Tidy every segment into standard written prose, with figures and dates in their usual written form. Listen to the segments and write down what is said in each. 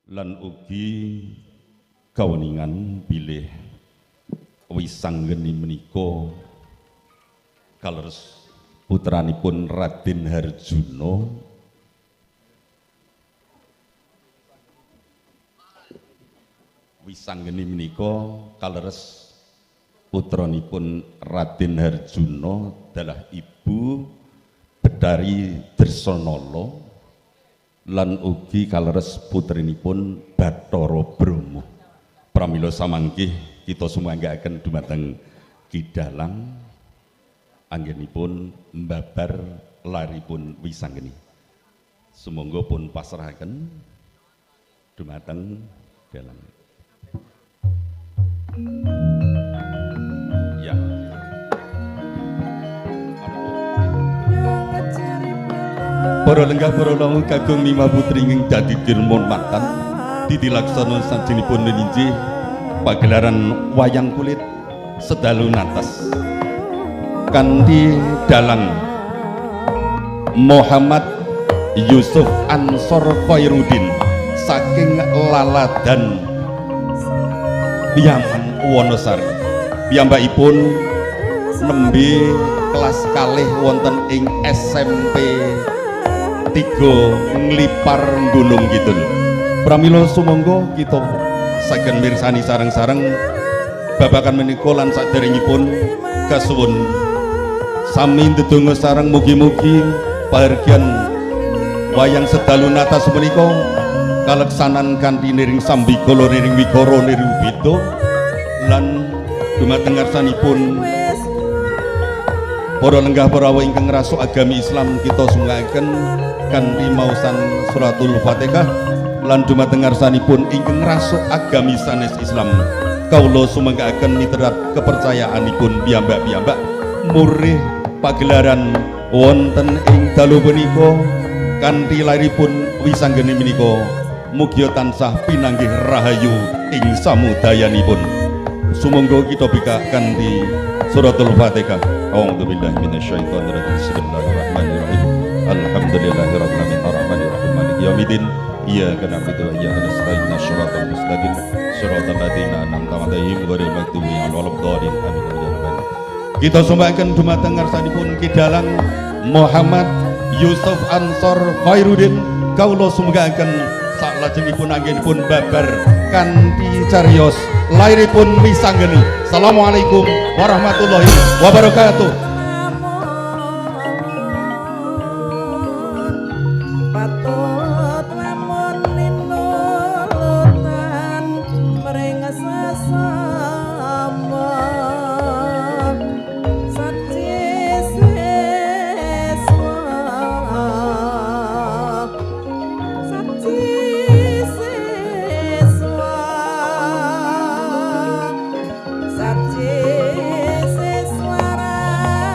lan ugi kaweningan bilih wisanggeni menika kaleres putranipun Raden Harjuna wisanggeni menika kaleres putranipun Raden Harjuna adalah Ibu Bedari Dresanala lan ugi kaleres putrinipun Bathara Brahma. Pramila samanggih kita sumanggaken dumateng Kidalang anggenipun mbabar laripun wisanggeni. Sumangga pun pasrahaken dumateng Dalang. Ya. Para lenggah para lamu kagung Mima Putri ingkang dadi dirmonmatan ditilaksana sajenipun ninjih pagelaran wayang kulit sedalu natas kanthi dalang Muhammad Yusuf Ansor Khairuddin saking Laladan Piyaman Wonosari. Piyambakipun nembe kelas kalih wonten ing SMP 3 Nglipar Gunung Kidul. Pramila sumangga kita saged mirsani sareng-sareng babakan menika lan saderengipun kasuwun sami ndedonga sareng mugi-mugi pahargyan wayang sedalu natas menika kaleksanan kanthi niring sambikala niring wigara niring beda lan dumateng ngarsanipun para lenggah para awak ingkang ngrasuk agami Islam kita sunggahaken kanthi maosan suratul Fatihah lan dumateng ngarsanipun ingkang ngrasuk agami sanes Islam kawula sumanggahaken miterat kepercayaanipun piyambak-piyambak murih pagelaran wonten ing dalu punika kanthi lairipun wisanggeni menika mugia tansah pinanggih rahayu ing samudayanipun. Sumangga kita bika kanthi suratul Fatihah. A'udzubillahi minasyaitonir rajim. Bismillahirrahmanirrahim. Alhamdulillahirabbil alamin arrahmanir rahim maliki yaumiddin. Iyyaka na'budu wa iyyaka nasta'in. Shiratal mustaqim. Shiratal ladzina an'amta 'alaihim ghairil maghdubi 'alaihim waladdallin. Amin. Kita sumbahaken dumateng ngarsanipun Kidalang Muhammad Yusuf Ansor Khairuddin. Kawula sumbahaken salajengipun anggenipun babar kanthi cariyos lairipun wisanggeni. Assalamualaikum warahmatullahi wabarakatuh. Sabji seswara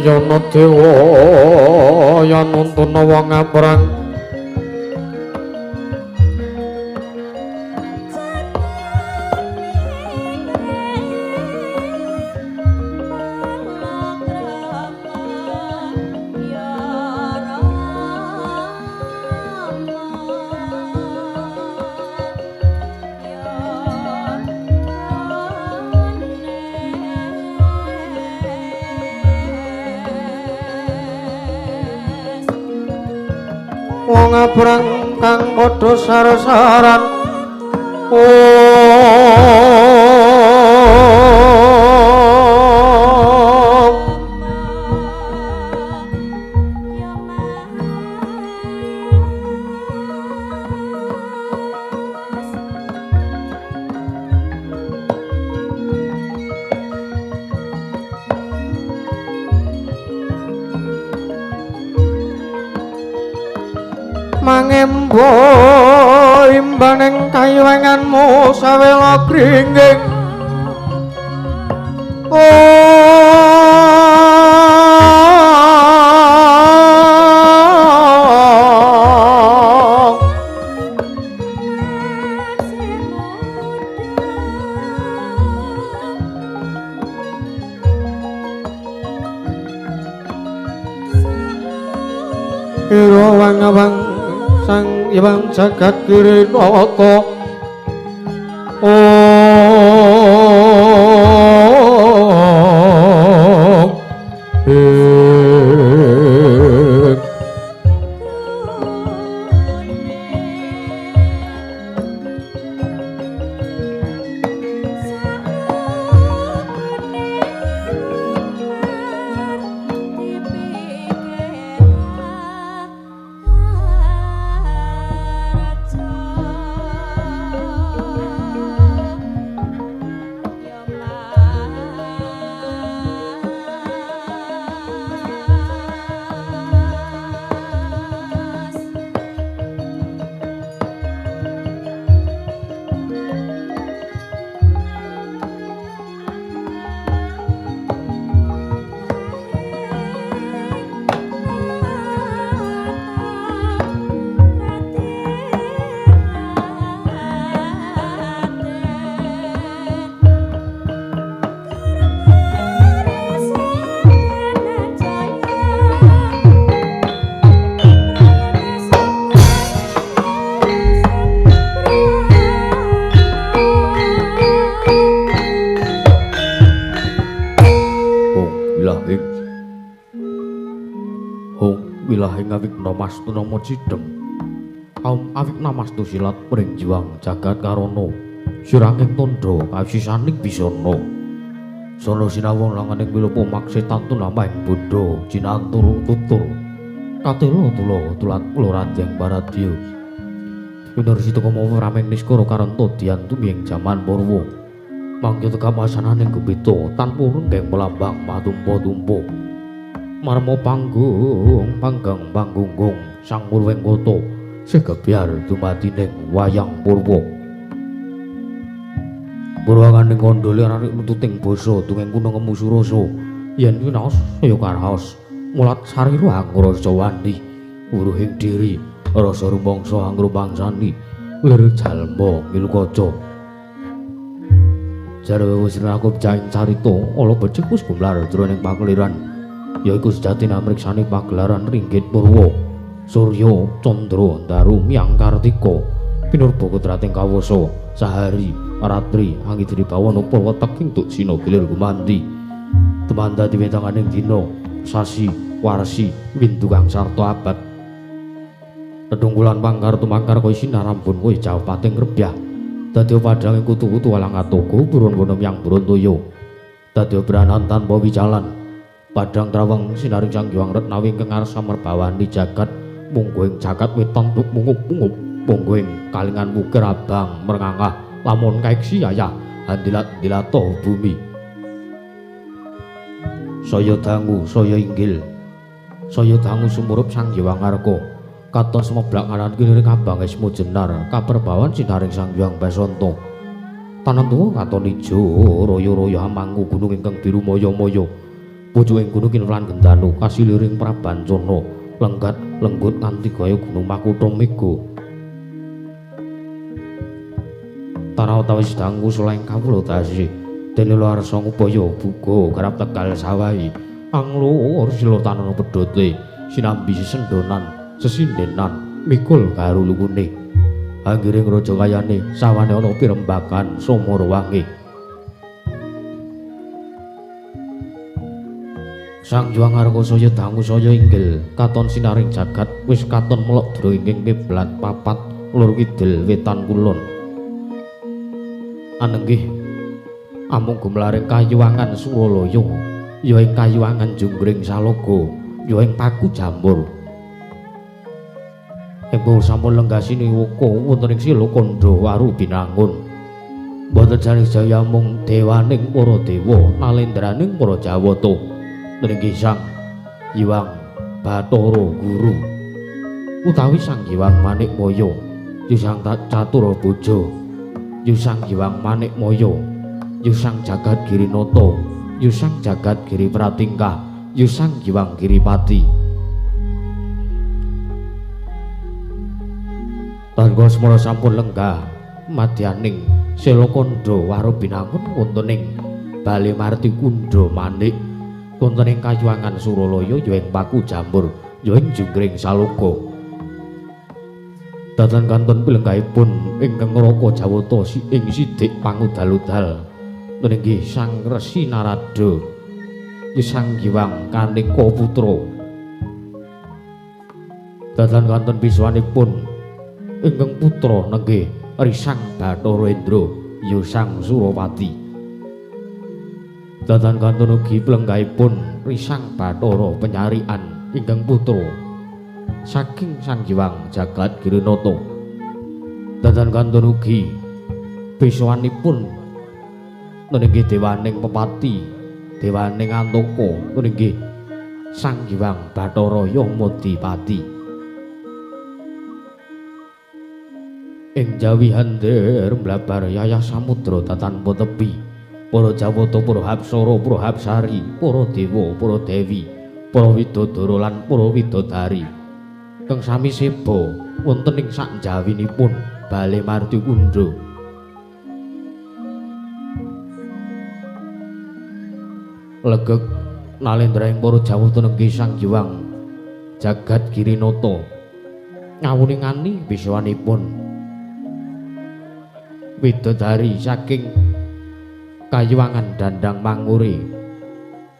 Yana dewa yen nuntun wong perang wong perang kang padha sar-saran mangembo imbaning kayuwenganmu sawela gringging ira wang-wang sang Hyang Jagat Kirinata wilahing Awikna Mastu Nama Cideng kaum Awikna Mastu silat pring jiwang jagat karana siranging tandha kasisaning bisana sono sinawung langaning wilupa maksitan tunamahing bodha jinantur tutur katela tula tulat kula ranjang paradya pinursita kamawa rameng niskara karanta diyantu ming jaman purwa mangya tekamasaning gebeta tanpa renggeng melambang matumpa-tumpa marmo panggung panggung sang murweng kota segebyar dumadining wayang purwa purwanganing kandhale arik nututing basa dongeng kuna ngemu surasa yen winaos ya karhos mulat sarira angrasa wani uruhing diri rasa rumangsa angrupangsani lir jalma ngilukaca jarwe wis rakup caing carita ala becik wis gumlar jroning pakliran yaiku sejatine amriksani pagelaran ringgit purwa surya candra daru miang kartika pinurba ketrating kawasa sahari ratri angidri bawana purwa teking tuk sina gilir gumandi temanda diwentanganing dina sasi warsi windu kang sarta abad Dedungkulan pangkar tumangkar kowe sinarambun kowe jawpating rebyah dadi padhanging kutu-kutu walang atogo burun wono yang Brontoyo dadi branan tanpa wicalan padhang trawang sinaring Sang Hyang Retnawi ingkang ngarsa merbawani jagat munggo ing jagat wetan tuk mungup-mungup munggo ing kalingan mukir abang merengangah lamun kaeksi ayah handilat-dilato bumi saya dangu saya inggil saya dangu sumurup Sang Hyang Arka katon semeblak ngaran kiniring abang esmu jenar kaperbawan sinaring Sang Hyang Basanta tanan tuwa katon ijo royo-royo amangku gunung ingkang biru moyo-moyo pucuking gunung Kinflan Gendanu kasiliring Prabancana lenggat lenggut nganti gaya gunung Makutha Mega. Tanah utawi sedangku suleng kawula tasih dene larsa ngupaya buga garap Tegal Sawahi anglo sila tanana pedote sinambi sesendonan sesindenan mikul karo lukune anggiring raja kayane sawane ana pirembagan Samara Wangi. Sang Hyang Argasaya dangu saya inggil katon sinaring jagat wis katon melok dra ing kiblat papat lor kidul wetan kulon. Anenggih amung gumlaring kayuwangan Suralaya ya ing kayuwangan Junggring Salaga ya ing Paku Jambur. Ing sampun lenggasine waka wonten ing Sila Kandha Waru Binangun. Boten jaya mung dewaning para dewa nalendraning para Jawata. Nggih Sang Hyang Bathara Guru utawi Sang Hyang Manikmaya, Sang Catura Boja, Sang Hyang Manikmaya, Sang Jagat Girinata, Sang Jagat Giri Pratingkah, Sang Hyang Giripati. Tangga semana sampun lenggah madyaning Sila Kandha Waru Binangun wonten ing Bale Marti Kundha Manik wonten ing kayuwangan Suralaya ya ing Paku Jambur ya ing Junggring Salaga. Datan kantun pilenggahipun ingkang Raka Jawata ing Sidik Pangudal-udal nggih Sang Resi Narada Sang Hyang Kanika Putra. Datan kantun biswanipun ingkang putra nggih Risang Bathara Indra ya Sang Suropati. Datan kantun ugi pilenggahipun Risang Bathara Penyarian ingkang putra saking Sang Hyang Jagat Girinata. Datan kantun ugi biswanipun nggih dewaning Pepati, dewaning Antaka nggih Sang Hyang Bathara Yamadipati. Ing Jawi Handher mlabar yayah samudra tatanpa tepi para Jawata, para Hapsara, para Hapsari, para dewa, para dewi, para widodara lan para widodari kang sami seba wonten ing sak jawinipun Bale Marti Kundha. Legeg nalendraing para Jawata nggih Sang Hyang Jagat Girinata ngawuningani biswanipun widodari saking kayuwangan Dandang Mangure,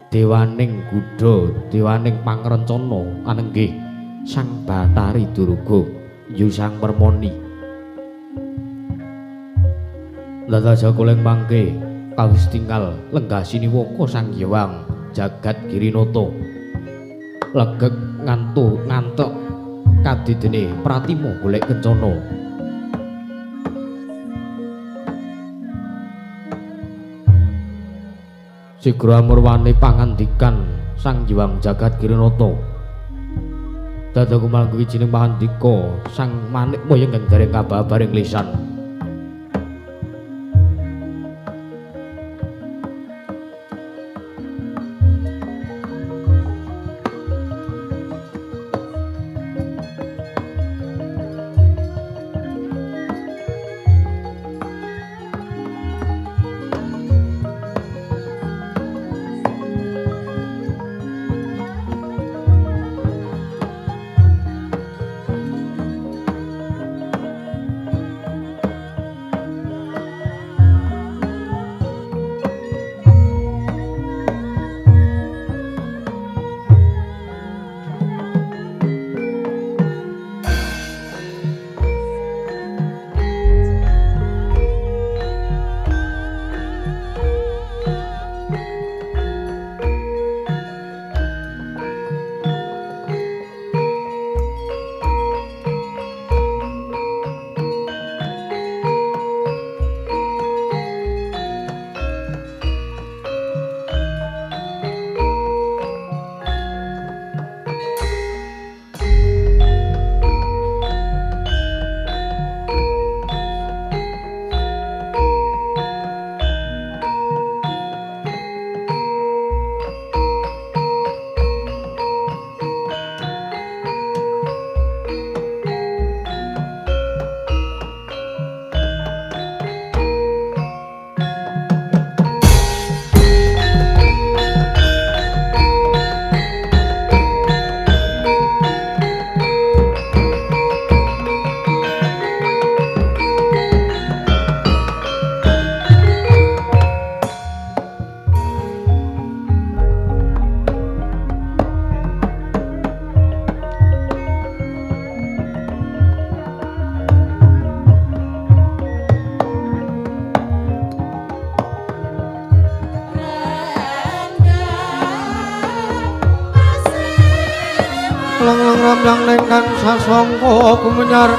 dewaning Gudha, dewaning Pangrencana anenggih Sang Bathari Durga ya Sang Permoni. Dados kuleng mangke kawis tinggal lenggasine waka Sang Hyang Jagat Girinata legeg ngantuk kadidene pratima golek kencana. Sigra amurwane pangandikan Sang Hyang Jagat Girinata. Dadi kumal wijining pangandika Sang Manikmaya ingkang dereng kababaring lisan. ramyang nengkang sasongko kumenyar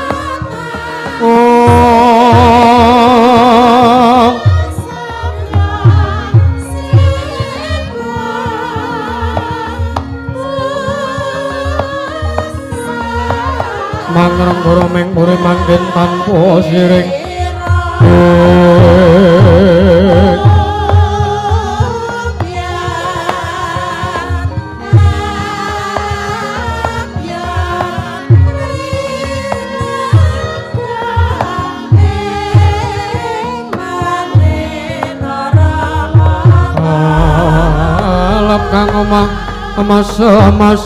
mangrang goromeng muri manggen tanpa siring alap kang omah emas-emas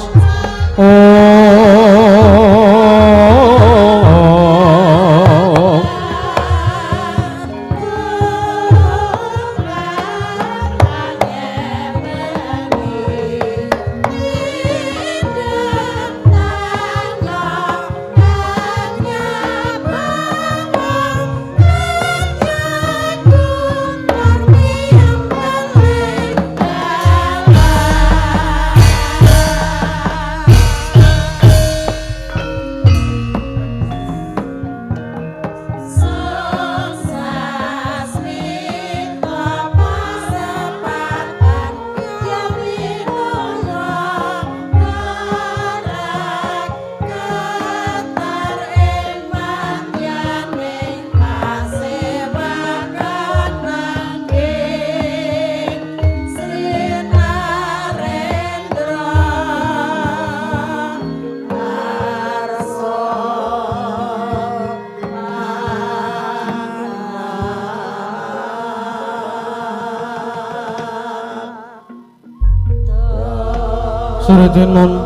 Sredenon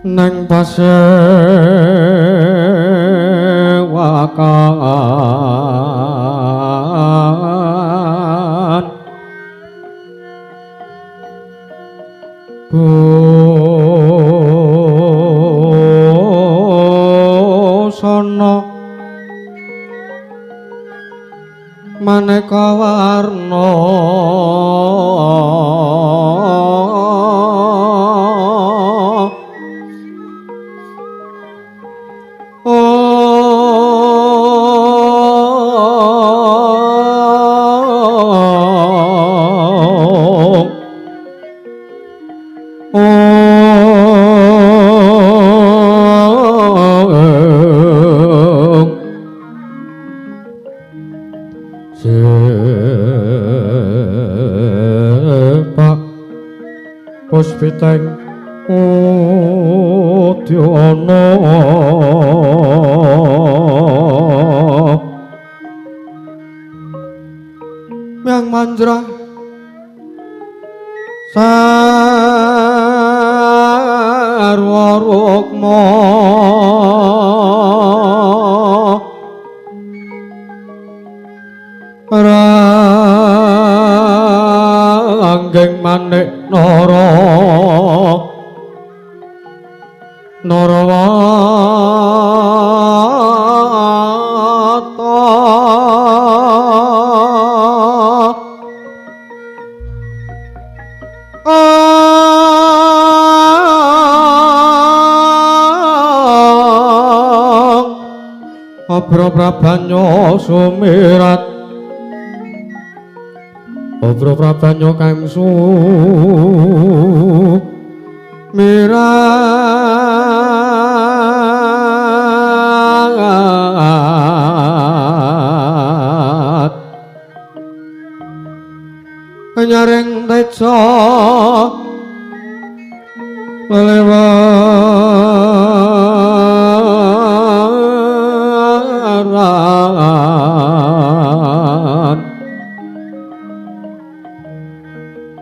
nang pasewakan busana maneka warna sepak puspiteng udyono yang manjrah sarwa rukma ranggeng manik Obro prabanyo sumirat Obro prabanyo kang sumirat nyaring teca lewaran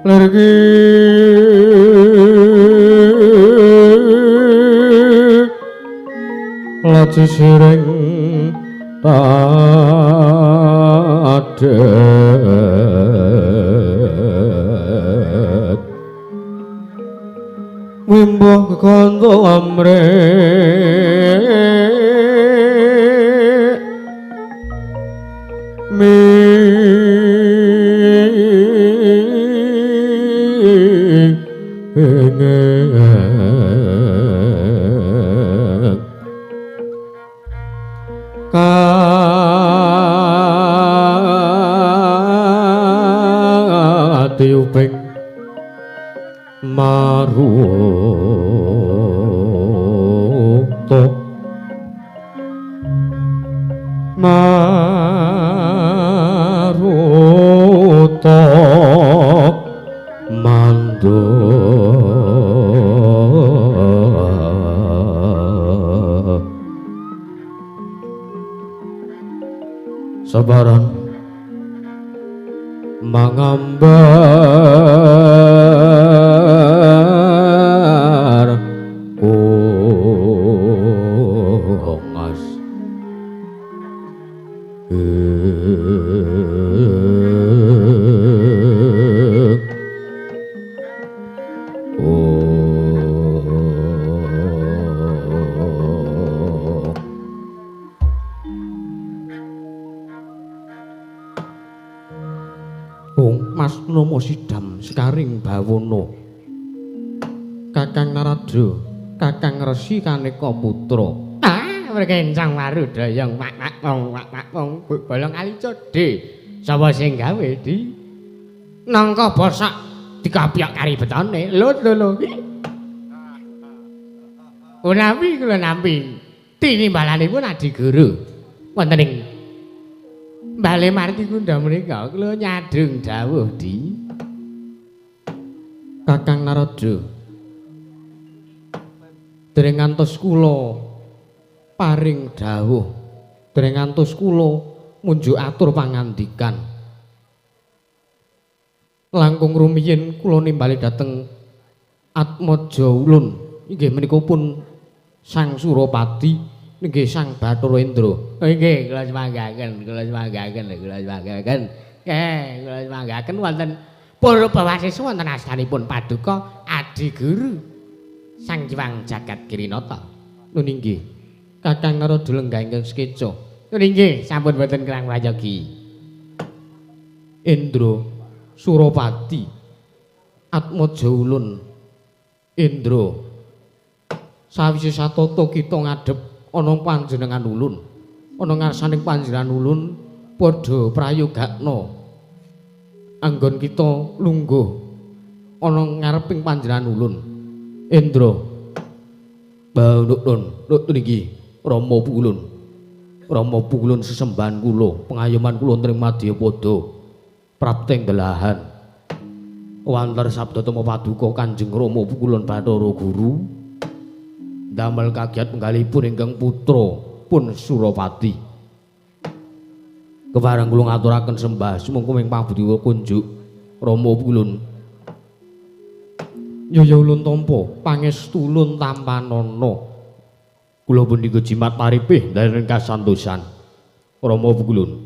lergi laci siring tadet wimbuh kekanto amrih mi maruta mandor sabaran mangambar kongas Mas Nomo Sidam sekaring bawono Kakang Narada Kakang Resi Kaneka Putra berkencang marudayang mak-mak-pong bolong kali codhe sapa sing gawe di nangka bosak dikapiak kari betone lho Unawi kula nampi tinimbalanipun Adi Guru wonten ing Bale Marti Kunda menika kula nyadeng dawuh di Kakang Narada dereng ngantos kula paring dawuh dereng ngantos kula munjuk atur pangandikan langkung rumiyin kula nimbali dhateng Atmaja Ulun inggih menika pun Sang Suropati nggih Sang Bathara Indra nggih kula semanggaken wonten Purwasesa wonten astanipun Paduka Adi Guru Sang Hyang Jagat Girinata nun inggih Kakang Narada lenggah ingkang sekeca. Nggih, sampun boten kirang prayogi. Indra Suropati Atmaja Ulun Indra sawise satata kita ngadhep ana panjenengan ulun. Ana ngarsaning panjenengan ulun padha prayogakna. Anggon kita lungguh ana ngareping panjenengan ulun. Indra Nduk niki Rama Pukulun sesembahan kula, pengayoman kula wonten ing Madyapada. Prapteng delahan. Wantar sabda tama paduka Kanjeng Rama Pukulun Bathara Guru. Damel kagiat penggalipun ingkang putra pun Suropati. Kepareng kula ngaturaken sembah sumangga ing pangbudiwa kunjuk Rama Pukulun. Yaya ulun tampa pangestu ulun tampanana. Kula punika jimat paripih dharing kasantosan Rama Pukulun.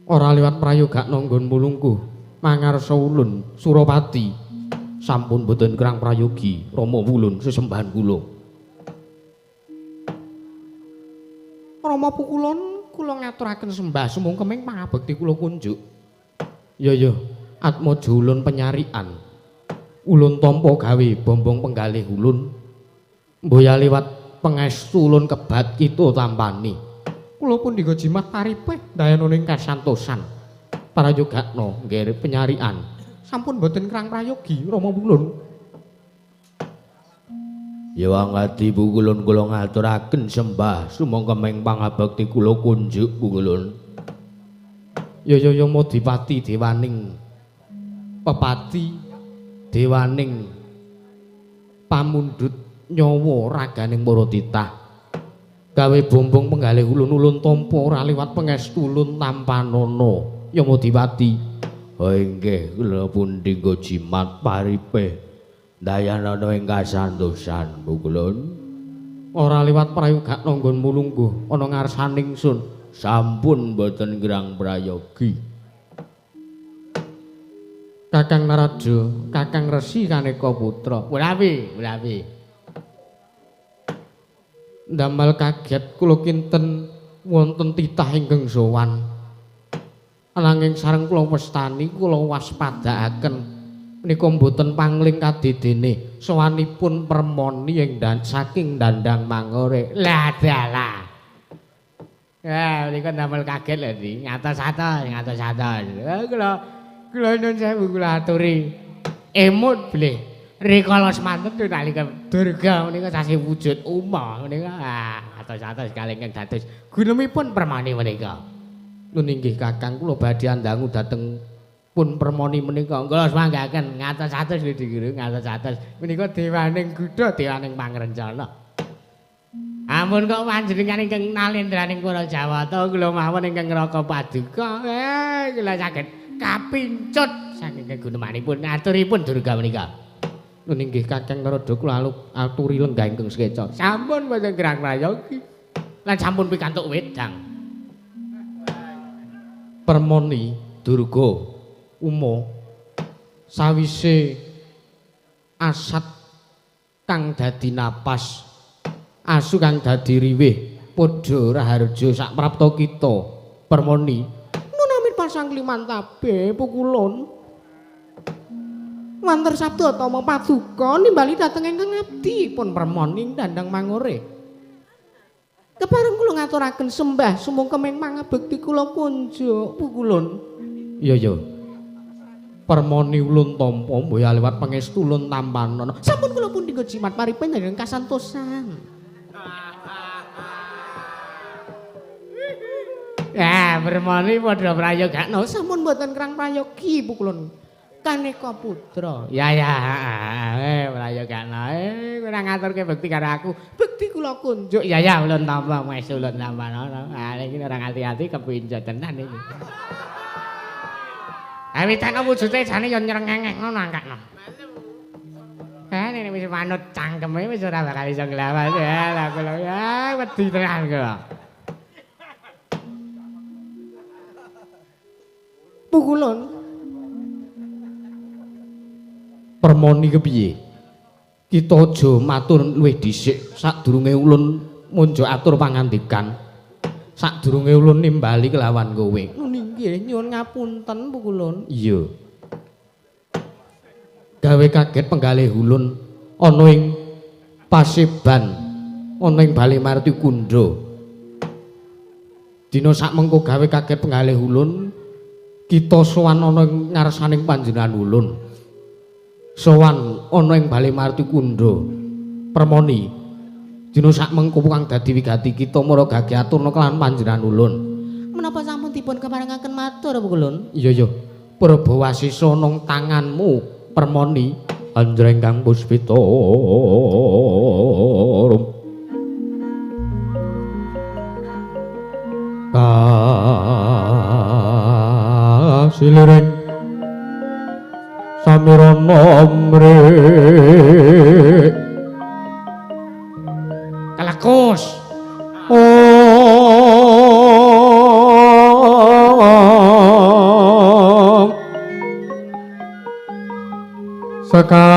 Ora liwat prayogakna nggon mulungku mangarsa ulun Suropati sampun boten kirang prayogi Rama Pukulun sesembahan kula. Rama Pukulun kula ngaturaken sembah sumangga kemeng pangabekti kula kunjuk. Ya Atmaja Ulun penyarian. Ulun tampa gawe bombong penggalih ulun. Mboya liwat pangestu ulun kebat kita tampani. Kula punika jimat paripih dayananing kasantosan. Prayogakna nggih penyarian. Sampun boten kirang prayogi Rama Pukulun. Ya wangati Pukulun kula ngaturaken sembah sumangga meng pangabekti kula kunjuk Pukulun. Ya Madipati dewaning pepati dewaning pamundhut nyawa raganing para titah gawe bombong penggalih ulun-ulun tampa ora liwat pangestu ulun tampanana ya Madipati. Ha inggih kula pundhika jimat paripih dayanana ing kasantosan Pukulun. Ora liwat prayogakna nggon mulungguh ana ngarsaning sun sampun boten kirang prayogi. Kakang Narada, Kakang Resi Kaneka Putra. Wulawi. Ndamel kaget kula kinten wonten titah ingkang sowan. Ananging sareng kula wastani kula waspadakaken menika mboten pangling kadidene sowanipun permoni ing saking Dandang Mangore. Lah dalah. Ya, menika ndamel kaget lho Di. Ngatos-atos. Kula nyuwun sewu kula aturi emut bilih rikala semanten nalika Durga menika sasi wujud Uma menika atos-atos kalih ingkang dados gunemipun permoni menika. Nun inggih Kakang kula badhe andangu dhateng pun permoni menika kula semanggaken ngatos-atos Guru ngatos-atos menika dewaning Gudha dewaning pangrencana. Ampun kok panjenengan ingkang nalendraning para Jawata kula mawon ingkang ngraka paduka kula saged kapincut saking gunemanipun aturipun Durga menika. Nun inggih Kakang Narada kula aturi lenggah ingkang sekeca. Sampun boten kirang prayogi lan sampun pikantuk wedang. Permoni Durga Uma sawise asat kang dadi napas asu kang dadi riwih padha raharja sak prapta kita permoni nunamit pasang klimantabe pukulun wanter sabda tama paduka nimbali dhateng ingkang abdi pun permoni dandang mangore kepareng kula ngaturaken sembah sumungkem ing mangabekti kula kunjuk pukulun iya permoni ulun tampa mboya liwat pangestu ulun tampanana sampun kula pun dinggo jimat paripun ingkang kasantosan. Permoni padha prayogakna sampun mboten krang prayogi pukulun kaneka putra. Ya prayogakna ora ngaturke bekti karo aku. Bekti kula kunjuk. Ya ulun tampa pangestu ulun tampanana. Iki ora ati-ati kepincut tenan iki. Awitane wujude jane ya nyrengengeh ngono angkakno. Nek wis manut cangkeme wis ora bakal iso nglawan. Lah kula ya wedi tenan kula. Pukulun. Permoni kepiye? Kita aja matur luwih dhisik sadurunge ulun munjuk atur pangandikan. Sadurunge ulun nimbali kelawan kowe. Nggih nyuwun ngapunten pukulun. Iya. Gawe kaget penggalih ulun ana ing Paseban, ana ing Balimarti Kundra. Dina sakmengko gawe kaget penggalih ulun kita sowan ana ing ngarsaning panjenengan ulun. Sowan ana ing Balimarti Kundra. Permoni dina sakmengko kang dadi wigati kita mara gage aturna kelawan panjenengan ulun. Menapa sampun dipun keparengaken matur pukulun? Iya. Prabawasisa nang tanganmu permoni anjreng kang puspita. Kasilering samirana mrih kalakus. Sekar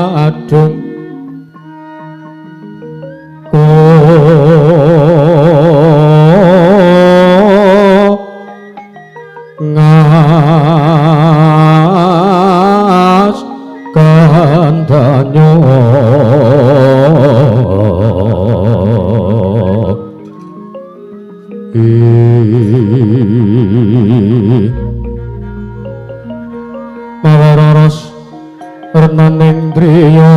kadung ngas kandanyo Mawararas Renaning Driya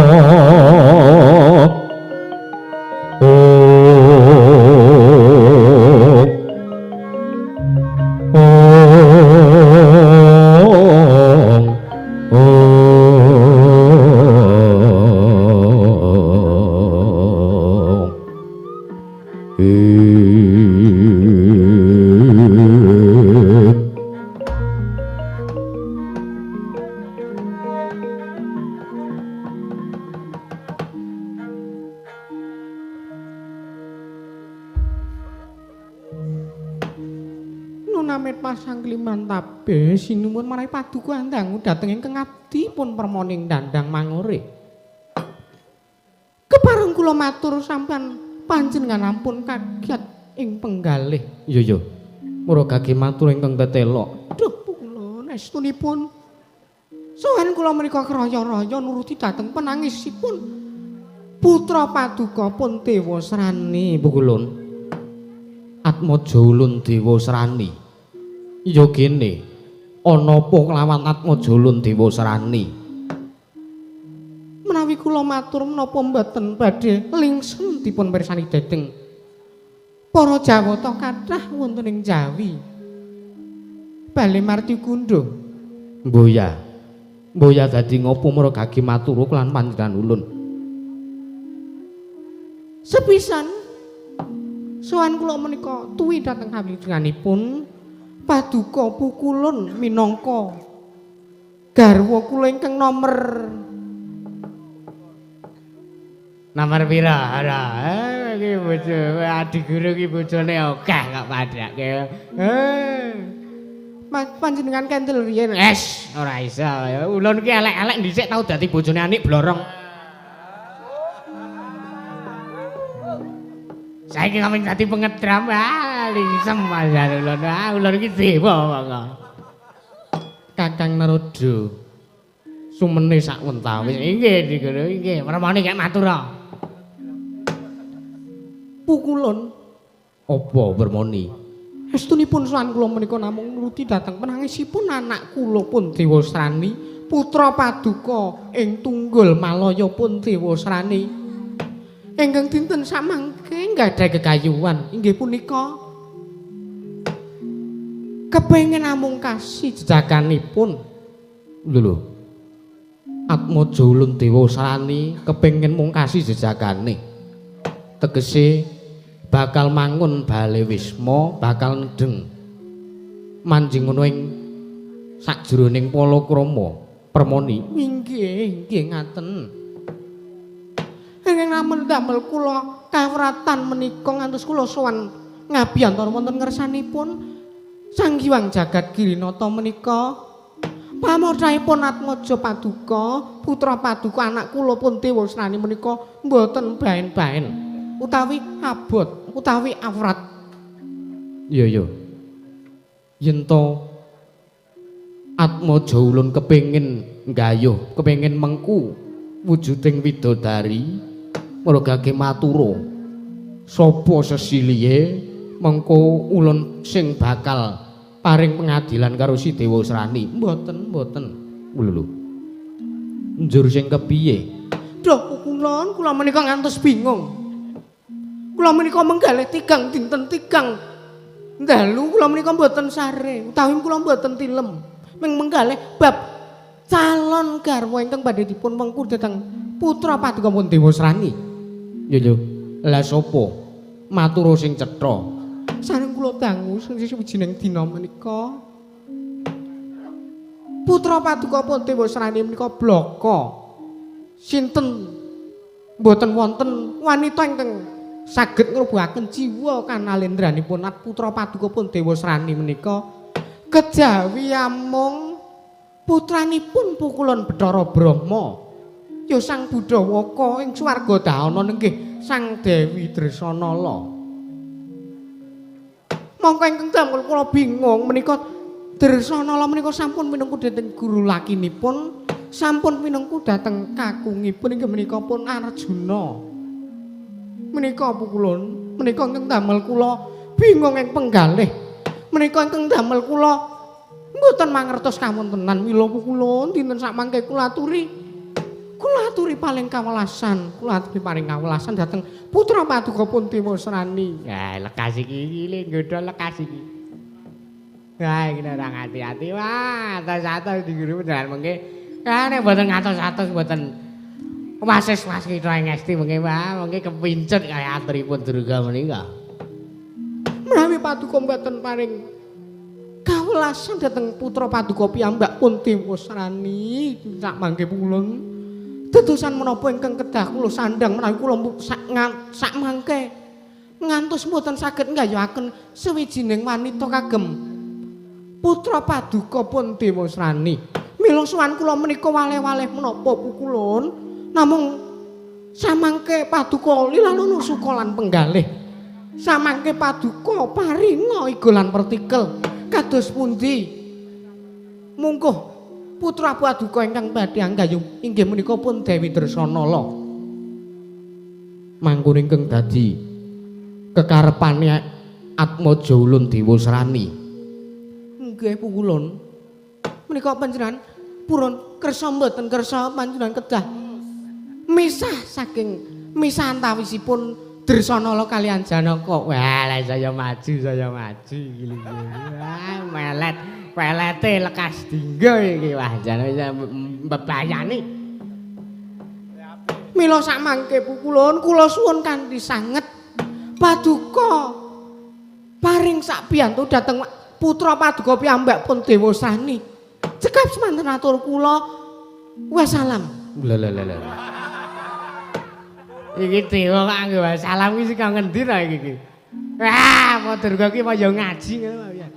sinuwun marai paduka andangu dhateng ingkang abdi pun permoning dandang mangore. Kepareng kula matur sampean panjenengan ampun kaget ing penggalih. Iya. Mura gage matur ingkang tetelok. Duh kula nestunipun sowan kula menika kraya-raya nuruti dhateng penangisipun putra paduka pun Dewa Srani pukulun. Atmaja Ulun Dewa Srani. Ya kene, ana apa kelawan Atmaja Ulun Dewa Srani? Menawi kula matur menapa mboten badhe lingsen dipun pirsani dhateng para Jawata kathah wonten ing Jawi. Bale marti kundha. Mboya dadi ngapa margagi matur kelan panjenengan ulun? Sepisan sowan kula menika tuwi dhateng kawilujenganipun Paduka Pukulun minangka garwa kula ingkang nomor pira? Iki bojo adik guru iki bojone akeh kok padhake. Panjenengan kendel riyen. Ora iso. Ulun ki elek-elek dhisik tau dadi bojone Anik Blorong. Saiki kami dadi pengedram, lisem pasan ulun. Ulun iki dewa kok. Kakang Naroda. Sumene sak wentawis. Inggih, Diguru, inggih. Permane kek matur. Pukulun. Apa permoni? Estunipun sowan kula menika namung nuruti dhateng penangisipun anak kula pun Dewa Srani, putra Paduka ing Tunggul Malaya pun Dewa Srani. Ingkang dinten samangke nggadahi gegayuhan inggih punika kepengin amungkasi jejaganipun. Lho. Atmaja Ulun Dewa Srani kepengin mungkasi jejagane. Tegese bakal mangun bale wisma, bakal nedeng manjing ngono ing sajroning palakrama. Permoni. Inggih ngaten. Ingkang namun damel kula kawratan menika ngantos kula sowan ngabiyantara wonten ngersanipun Sang Hyang Jagat Girinata menika pamodhaipun Atmaja Paduka, putra Paduka anak kula pun Dewa Srani menika mboten baen-baen utawi abot utawi awrat. Iya. Yen to Atmaja Ulun kepengin nggayuh, kepengin mengku wujuding widodari, margake matura sapa sesilihe mengko ulun sing bakal paring pengadilan karo si Dewa Srani. Mboten. Lho. Njur sing kepiye? Duh kula menika ngantos bingung. Kula menika menggalih tigang dinten tigang dalu kula menika mboten sare, utawi kula mboten tilem. Menggalih bab calon garwa ingkang badhe dipun mengku dhateng putra Paduka pun Dewa Srani. Yo. Lah sapa? Matura sing cetha. Sareng kula dangu sawijining dina menika putra Paduka pun Dewa Srani menika blaka. Sinten mboten wonten wanita ingkang saged ngrubuhaken jiwa kanalendranipun putra Paduka pun Dewa Srani menika kejawi amung putranipun Pukulun Bathara Brahma ya Sang Budawaka ing swarga dahana nenggih Sang Dewi Dresanala. Mongko ingkang damel kula bingung menika Dresanala menika sampun minangka dhateng guru lakinipun, sampun minangka dhateng kakungipun inggih menika pun Arjuna. Menika Pukulun, menika ingkang damel kula bingung ing penggalih. Menika ingkang damel kula mboten mangertos kawontenan mila Pukulun dinten sakmangke kula aturi paling kawelasan, kula aturi paring kawelasan dhateng putra Paduka pun Dewa Srani. Lekas iki nggodha lekas iki. Iki ora hati-hati wae, atos-atos diguru beneran mengke. Nek mboten ngatos-atos mboten wasis kita ngesti mengke wae, mengke kepincut kaya aturipun Durga menika. Menawi Paduka mboten paring kawelasan dhateng putra Paduka piyambak pun Dewa Srani sak mangke Pukulun dedosan menapa ingkang kedah kula sandhang menawi kula sak mangke ngantos mboten saged nggayuhaken sawijining wanita kagem putra Paduka pun Dewa Srani. Mila sowan kula menika waleh-waleh menapa Pukulun namung samangke Paduka lilanuna suka lan penggalih. Samangke Paduka paringa iga lan pertikel kados pundi mungkuh putra Paduka ingkang badhe anggayuh inggih menika pun Dewi Dresanala. Mangkune ingkang dadi kekarepane Atmaja Ulun Dewa Srani. Nggih pukulun. Menika panjenengan purun kersa mboten kersa panjenengan kedah misah saking misah antawisipun Dresanala kaliyan Janaka. Wah, saya maju. Wah, pelete lekas dinggo iki wah jane mbebayani. Mila sakmangke pukulun kula suwun kanthi sanget paduka paring sak piyantu dhateng putra paduka piyambak pun Dewa Srani. Cekap semanten atur kula wassalam. Lha. Iki dewa kok anggo wassalam iki sing ngendi ta iki? Wah, Padurga ki kaya ngaji ngono ya.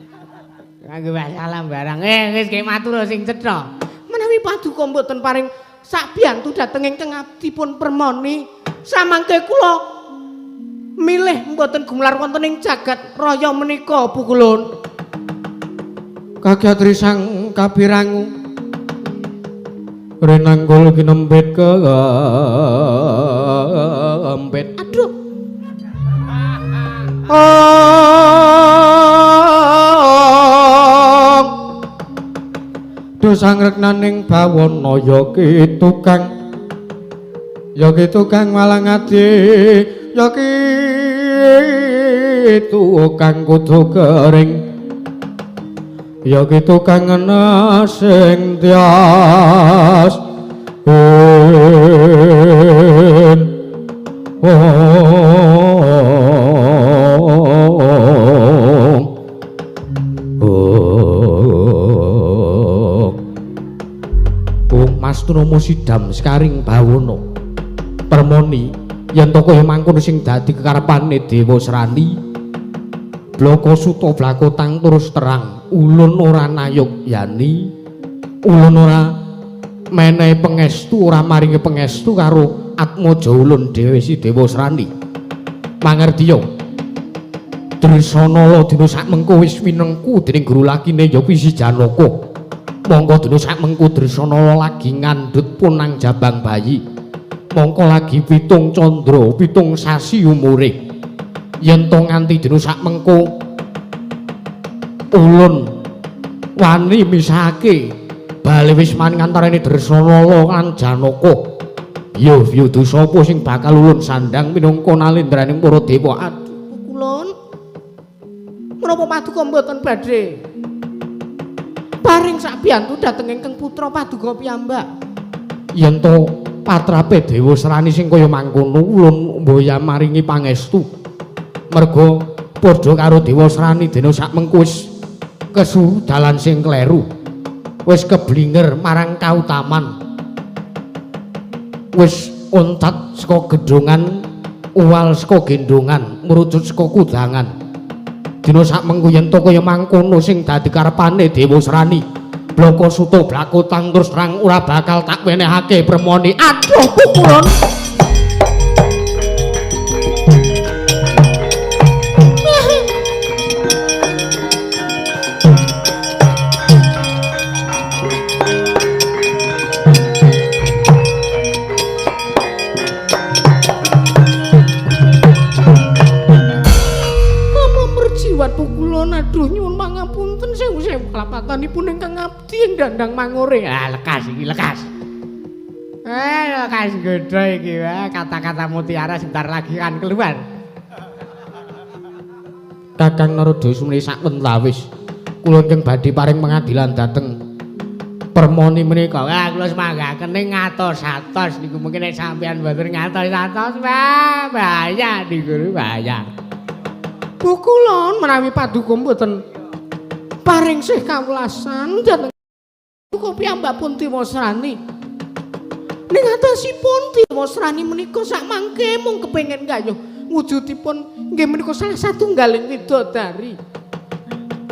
Anggo wassalam barang. Wis ki matur sing cetha. Menawi paduka mboten paring sabiyantu dhateng ingkang abdipun permoni, samangke kula milih mboten gumelar wonten ing jagat raya menika pukulun. Kagatri sang kapirangu renanggul kinempet kempet. Aduh. Dosang reknaning bawana ya ki tukang malang ati ya ki tukang kudu kering ya gitu kangen sing tias Mas Trama Sidam Sekaring Bawana permoni yen to kaya mangkono sing dadi kekarepane Dewa Srani bloko suta blakotang terus terang ulun ora nayuk yani ulun ora menehi pangestu ora maringi pangestu karo Atmaja Ulun dhewe si Dewa Srani mangertiya Dresanala dina sakmengko wis winengku dening guru lakine ya Wisi Janaka mongko dina sakmengko Dresanala lagi ngandhut punang jabang bayi mongko lagi pitung candra pitung sasi umure yen to nganti dina sakmengko ulun wani misahake bali wis maning antarane Dresanala lan Janaka. Yo dosa apa sing bakal ulun sandang minangka nalendraning para dewa. Aduh, ulun. Menapa paduka mboten badhe paring sabiyantu dhateng ingkang putra paduka piyambak. Yen to patrape Dewa Srani sing kaya mangkono ulun mboya maringi pangestu. Merga padha karo Dewa Srani dina sakmengko wis kesuru dalan sing kleru wis keblinger marang kautaman wis ontat saka gedhongan uwal saka gendongan merucut saka kudangan dina sakmengko yen to kaya mangkono sing dadi karepane Dewa Srani bloko suta blakotang terus terang ora bakal tak wenehake permoni. Aduh pukulun kelapatanipun ingkang abdi ing dandang mangore. Lekas iki lekas. Lekas gedhe iki wae kata-kata mutiara sebentar lagi kan keluar. Kakang Narada sumene sakwentawis kula ingkang badhe paring pengadilan dhateng permoni menika. Wah kula semanggaken ing ngatos-atos niku mungkin nek sampeyan mboten ngatos-atos wah bahaya niku bahaya. Pukulon menawi paduka mboten paring sih kawulasan dhateng kok piyambakipun Dewa Srani ning atasipun Dewa Srani menika sakmangke mung kepengin gayuh wujudipun nggih menika salah satunggaling widodari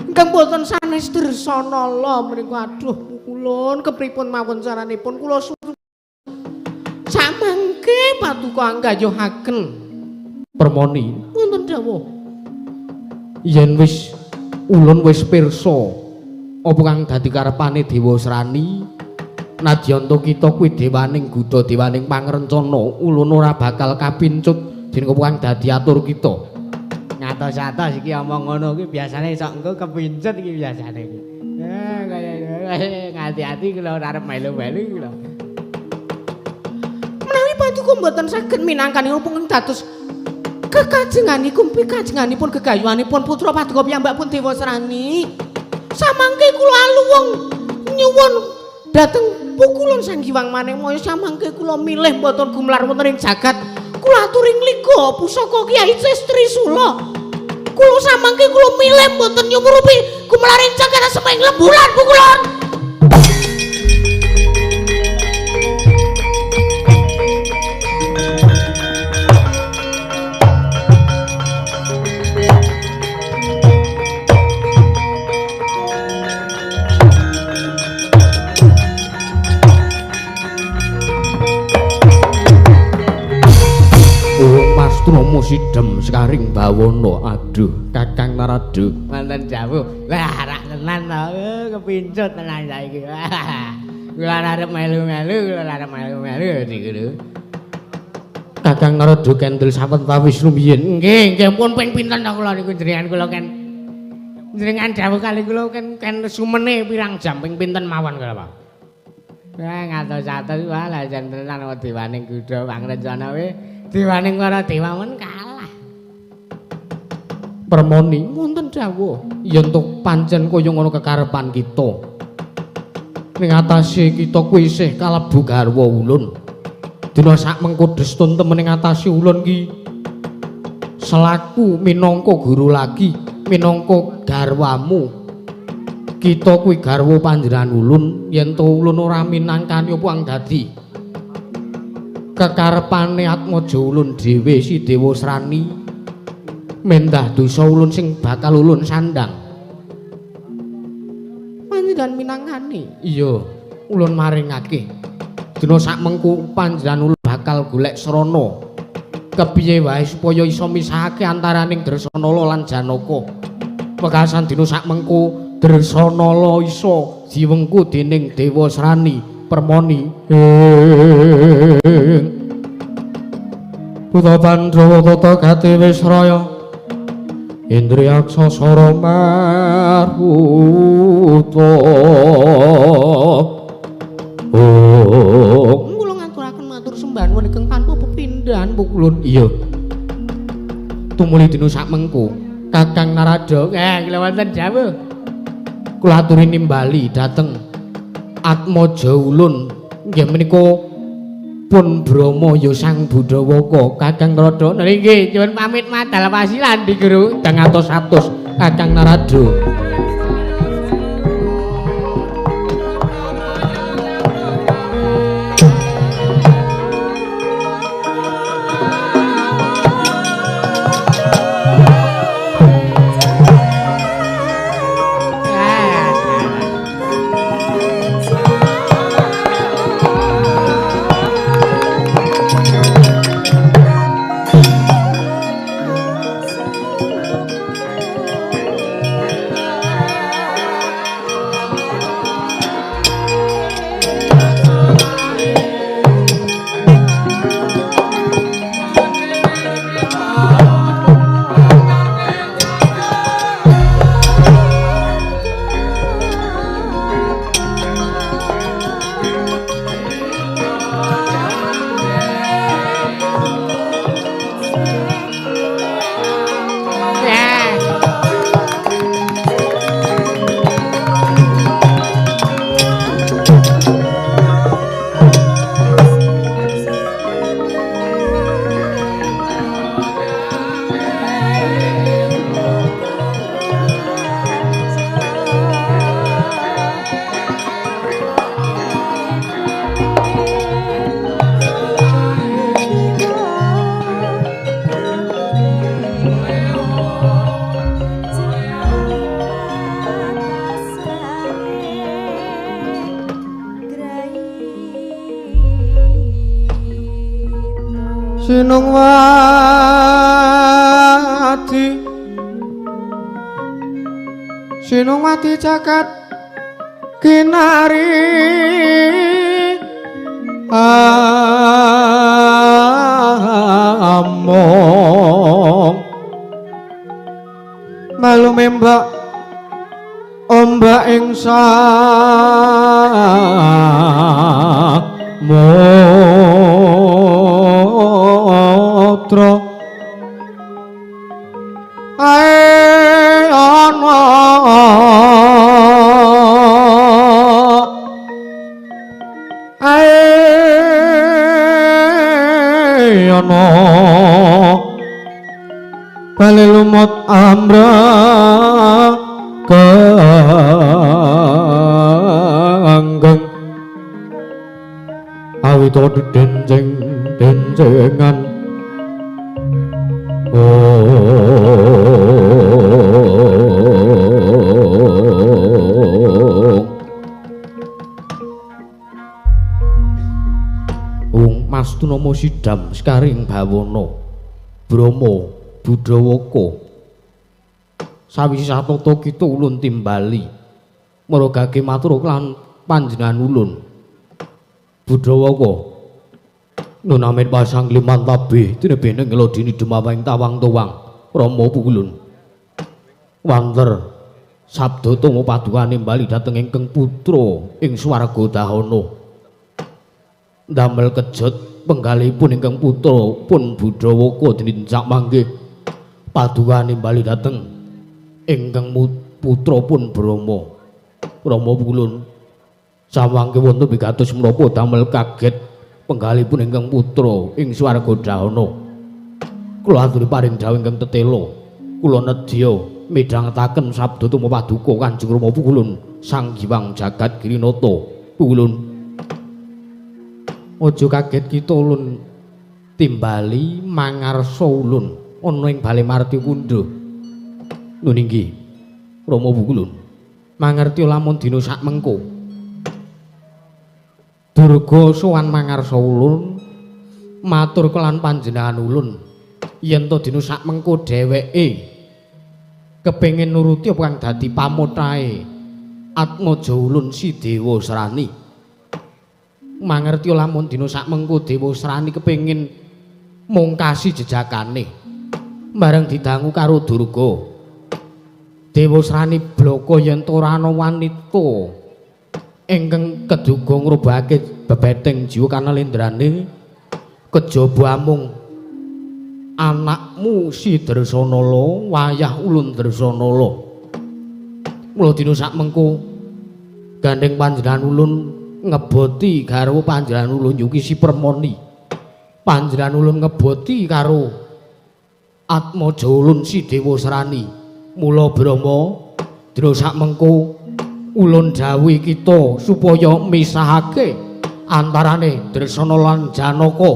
ingkang boten sanes Dresanala menika. Aduh kulon kepripun mawon caranipun kula suwun sakmangke paduka anggayuhaken permoni wonten dawuh yen wis ulun wis pirsa apa kang dadi karepane Dewa Srani nadyan to kita kuwi dewaning Buddha dewaning pangrencana ulun ora bakal kapincut dening apa kang dadi atur kita atos-atos iki omong ngono iki biasane sok engko kepincut iki biasane iki. Kaya ngati-ati kula ora arep melu-melu kula. Menawi paduka mboten saged minangkanipun dados kekajenganipun pikajenganipun gegayuhanipun putra paduka piyambak pun Dewa Srani. Samangke kula aluwung nyuwun dhateng pukulun Sang Hyang Manemaya samangke kula milih mboten gumelar wonten ing jagat kula aturing liga pusaka Kyai Cestri Sula. Kula samangke kula milih mboten nyumurupi gumelar ing jagat semeng lembulan pukulun. Nomo sidhem sekaring bawana. Aduh, Kakang Narada. Wonten dawuh. Lah, rak tenan to. Kepincut tenan saiki. Kula arep melu-melu, kula arep melu-melu niku. Kakang Narada kendel sawetawis rumiyin. Nggih, pun ping pinten to kula niku jenengan kula kan. Jenengan dawuh kali kula kan sumene pirang jam ping pinten mawon kula, Pak. Wah, ngatos-atos wae lah jan tenan dewaning Gudha Pangrencana we. Dewaning para dewa men kalah. Permoni wonten dawuh yen to pancen kaya ngono kekarepan kita. Ning atase kita kuwi isih kalebu garwa ulun. Dina sak mengko destun temen ing atase ulun ki selaku minangka guru lagi, minangka garwamu. Kita kuwi garwa panjenengan ulun, yen to ulun ora minangkani apa ang dadi kekarepane Atmaja ulun dhewe si Dewa Srani mendah dosa ulun sing bakal ulun sandang. Panjenengan minangkani? Iya, ulun maringake. Dina sak mengko panjenengan ulun bakal golek srana kepiye wae supaya iso misahake antaraning Dresanala lan Janaka. Wekasan dina sak mengko Dresanala iso diwengku dening Dewa Srani Permoni. Putra Pandhawa tata gati wis raya Indriyaksa Sara Maruta. Kula ngaturaken matur sembah nuwun ingkang tanpa pepindhan pukulun. Iya. Tumuli dina sak mengko Kakang Narada kula wonten dawuh. Kula aturi nimbali dhateng Atmaja ulun nggih menika pun Brama ya Sang Budawaka. Kakang Narada Nggih, nyuwun pamit madal pasilan di Guru. kang atos-atos Kakang Narada. Sinungwati jagat kinari among tumembak ombak ing samudra ae ana ana bali lumut amra kanggeng awita denjengan Mastunama Sidam Sekaring Bawana Brama Budawaka sawise satata kita ulun timbali maragake matur lan panjenengan ulun Budawaka nun amit pasang liman tabih tinebene ngelodini dumawing tawang-tawang Rama Pukulun wanter sabda tama paduka nimbali dhateng ingkang putra ing swarga dahana damel kejot penggalipun ingkang putra pun Budawaka dinjak manggih paduka nimbali dhateng ingkang putra pun Brama Pukulun samangke wonten bigatos menapa damel kaget penggalipun ingkang putra ing swarga dahana kula aturi paring dawuh ingkang tetela kula nedya midhangetaken sabda tuma paduka Kanjeng Rama Pukulun Sang Hyang Jagat Girinata Pukulun aja kaget kita ulun timbali mangarsa ulun ana ing Bale Marti Kundha nun inggih Rama Pukulun mangerti lamun dina sak mengko Durga sowan mangarsa ulun matur kelan panjenengan ulun yen to dina sak mengko dheweke kepengin nuruti apa kang dadi pamotahe Atmaja ulun si Dewa Srani mangerti lamun dina sak mengko Dewa Srani kepengin mungkasi jejakane bareng didangu karo Durga Dewa Srani bloko yen ora ana wanita ingkang keduga ngrobahake bebeteng jiwa kanalendrane kejaba amung anakmu si Dresanala wayah ulun Dresanala mula dina sak mengko gandeng panjenengan ulun ngeboti garwa panjenengan ulun Yuki Si Permoni panjenengan ulun ngeboti karo Atmaja ulun si Dewa Srani mula Brama dina sak mengko ulun dawuhi kita supaya misahake antarane Dresana lan Janaka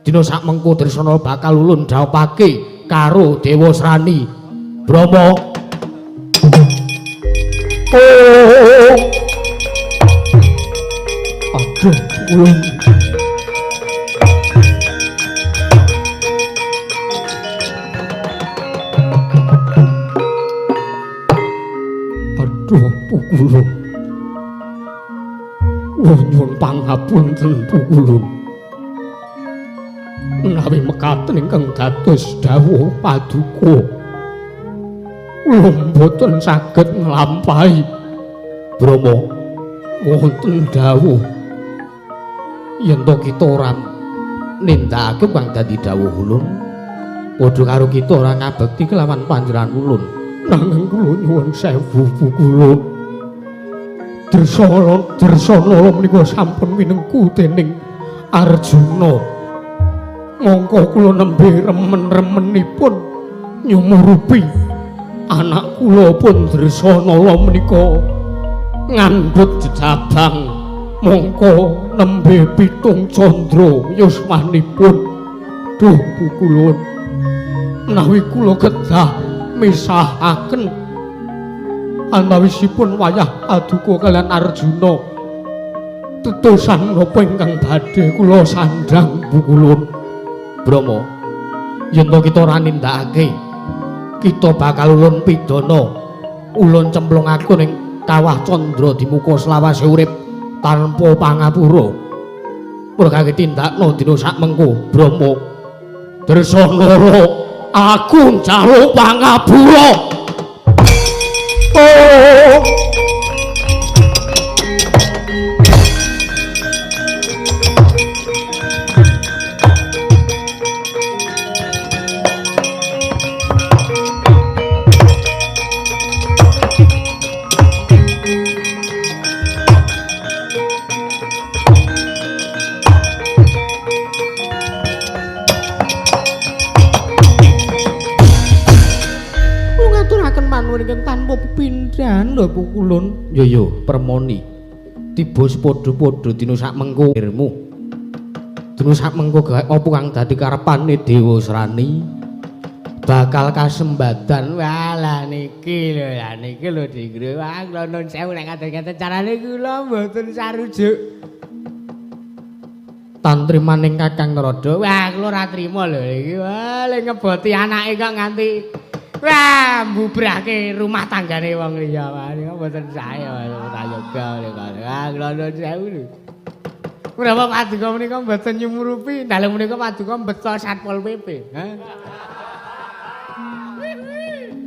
dina sak mengko Dresana bakal ulun dhawuhake karo Dewa Srani Brama aduh ulun aduh Pukulun nyuwun pangapunten Pukulun menawi mekaten ingkang dados dawuh paduka kula boten saged nglampahi Brama wonten dawuh yen to kita ora nindakake kang dadi dawuh ulun padha karo kita ora ngabekti kelawan panjenengan ulun nanging kula nyuwun sewu Pukulun Dresanala menika sampun minengku dening Arjuna mongko kula nembe remen-remenipun nyumurupi anak kula pun Dresanala menika ngandhut jejabang mongko nembe pitung candra yuswanipun duh Pukulun menawi kula kedah misahaken antawisipun wayah paduka kaliyan Arjuna tetusan napa ingkang badhe kula sandhang Pukulun Brama yen to kita ora nindakake kita bakal ulun pidana ulun cemplungake ning kawah candra di muka selawase urip tanpa pangapura mergake tindakna dina sak mengko Brama Dresanala aku njaluk pangapura Tanpa pepindhan lho pukulun. Yo yo permoni. Tiba sepadha-padha dina sak mengko irmu. Dina sak mengko gawe apa kang dadi karepane Dewa Srani? Bakal kasembadan. Walah niki lho Digro. Wah kula nuwun sewu nek ngaten-ngaten carane kula mboten sarujuk. Tantrimaning Kakang Narada. Wah kula ora trima lho iki. Wah le ngeboti anake kok nganti wah, mbubrake rumah tanggane wong liya wae mboten sae tayoga wah kula nuwun sewu lho. Berapa paduka menika mboten nyumurupi, dalem menika paduka beto Satpol PP.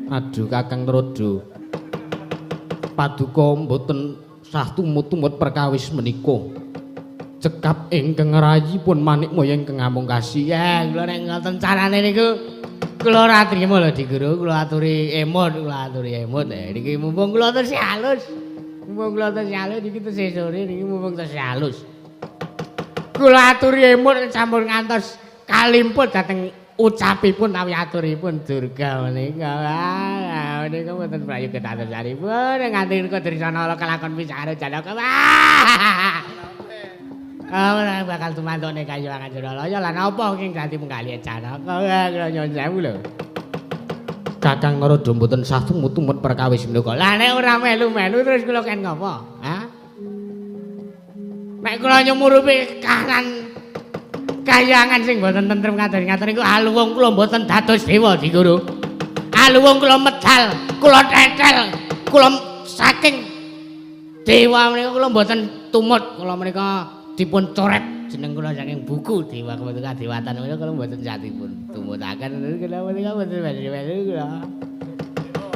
Aduh Kakang Narada. Paduka mboten sah tumut-tumut perkawis menika. Cekap ingkang rayipun manik moya ingkang ngamungkasi. Ya, kula nek ngoten carane niku kula ora trima lho Di Guru, kula aturi emot. Niki mumpung kula tesih halus. Niki tesih sore niki mumpung tesih halus. Kula aturi emot sampun ngantos kalimput dhateng ucapipun awi aturipun Durga menika. Menika mboten prayoga dadosanipun nganti Kadrisana kelakon wicara Janaka. Ora bakal tumantone Kayuwangan Suralaya lan apa ing dadi penggalih Janaka. Kula nyuwun sewu lho. Kakang Narada mboten sah tumut-tumut perkawis menika. Lah nek ora melu-melu terus kula ken ngopo? Ha? Nek kula nyumurupi kahanan Kayuwangan sing mboten tentrem ngaten-ngaten niku aluwung kula mboten dados dewa Di Guru. Aluwung kula medal, kula tetel, kula saking dewa menika kula mboten tumut. Kula menika dipun coret jeneng kula saking buku Dewa Kadewatan menika kula mboten satipun tumutaken kula menika mboten melu kula.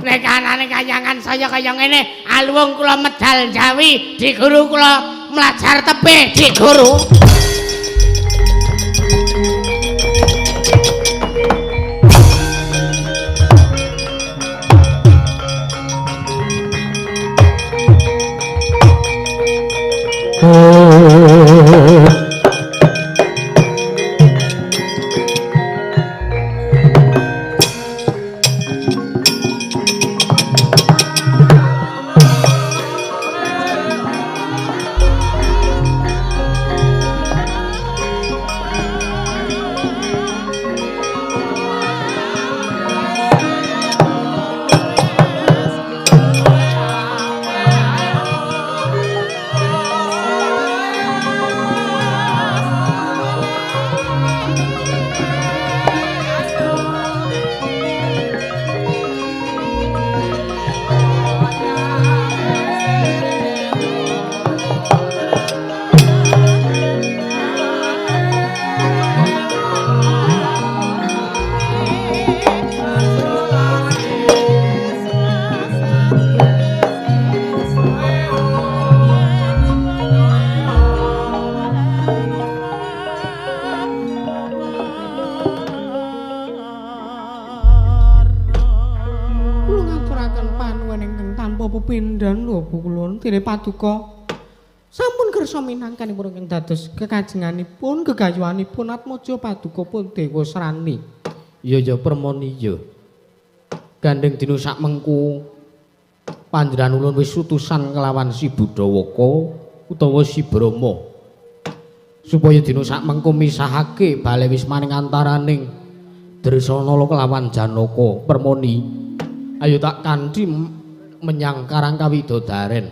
Nek kanane Kayuwangan saya kaya ngene, aluwung kula medal Jawi, Di Guru kula mlajar tebih Di Guru. pepindhan lho Bu Kulon dene paduka sampun kersa minangkanipun ing dados kekajenganipun gegayuhanipun Atmaja paduka pun Dewa Srani. Iya permoni ya. Gandeng dina sak mengku panjenengan ulun wis utusan kelawan Si Budawaka utawa Si Brama supaya dina sak mengku misahake bale wis maning antaraning Dresanala kelawan Janaka. Permoni ayo tak kanthi menyang Karang Kawidodaren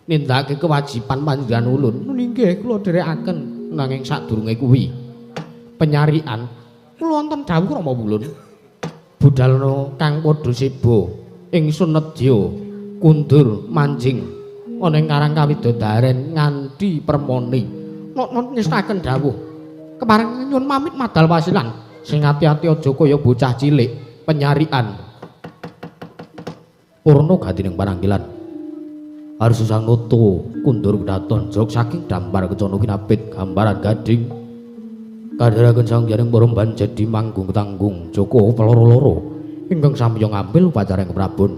nindakake kewajiban panjenengan ulun. Nggih kula dherekaken Nanging sadurunge kuwi penyarian kula wonten dawuh Rama Wulun budalna kang padha seba ingsun nedya kundur manjing ana ing Karang Kawidodaren nganti permoni nok nyestaken dawuh kepareng nyuwun pamit madal wasilan sing ati-ati aja kaya bocah cilik penyarian Purna gatining pananggilan. Arsa Sang Nata kundur kedaton jog saking dampar kecana kinapit gambaran gading. Kadharaken sang jaring para banjedi manggung tanggung Joko peloro-loro ingkang samya ngambil upacara keprabon.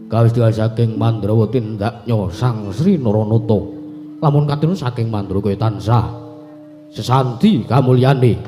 Kawistihan saking Mandrawati ndaknya Sang Sri Naranata lamun katinun saking Mandra kaya tansah sesanti kamulyane.